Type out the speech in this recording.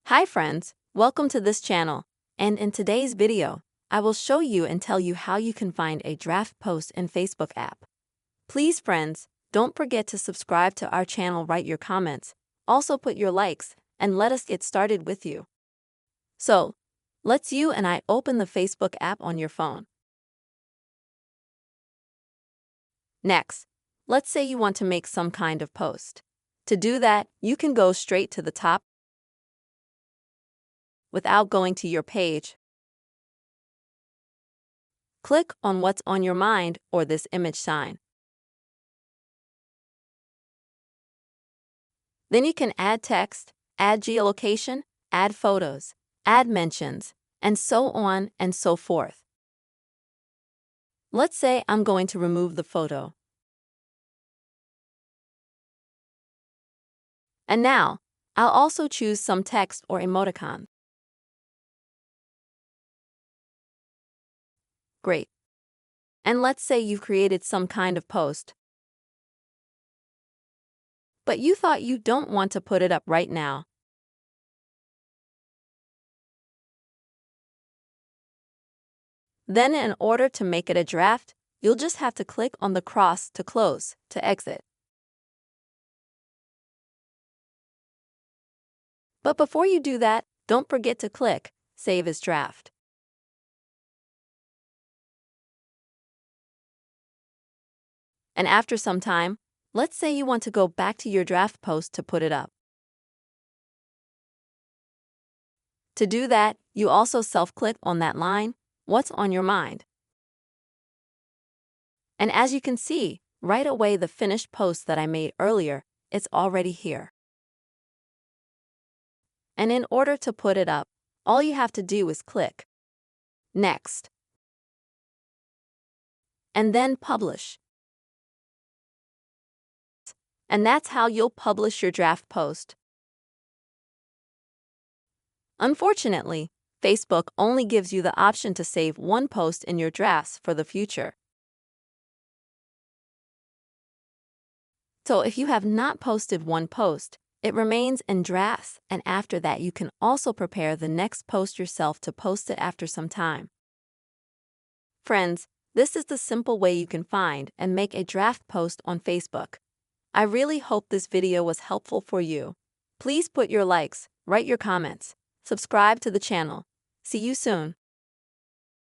Hi friends, welcome to this channel, and in today's video, I will show you and tell you how you can find a draft post in Facebook app. Please friends, don't forget to subscribe to our channel, write your comments, also put your likes, and let us get started with you. So, let's you and I open the Facebook app on your phone. Next, let's say you want to make some kind of post. To do that, you can go straight to the top without going to your page. Click on what's on your mind or this image sign. Then you can add text, add geolocation, add photos, add mentions, and so on and so forth. Let's say I'm going to remove the photo. And now, I'll also choose some text or emoticon. Great. And let's say you've created some kind of post, but you thought you don't want to put it up right now. Then in order to make it a draft, you'll just have to click on the cross to close, to exit. But before you do that, don't forget to click Save as Draft. And after some time, let's say you want to go back to your draft post to put it up. To do that, you also self-click on that line, What's on your mind? And as you can see, right away the finished post that I made earlier, it's already here. And in order to put it up, all you have to do is click Next. And then Publish. And that's how you'll publish your draft post. Unfortunately, Facebook only gives you the option to save one post in your drafts for the future. So if you have not posted one post, it remains in drafts, and after that you can also prepare the next post yourself to post it after some time. Friends, this is the simple way you can find and make a draft post on Facebook. I really hope this video was helpful for you. Please put your likes, write your comments, subscribe to the channel. See you soon.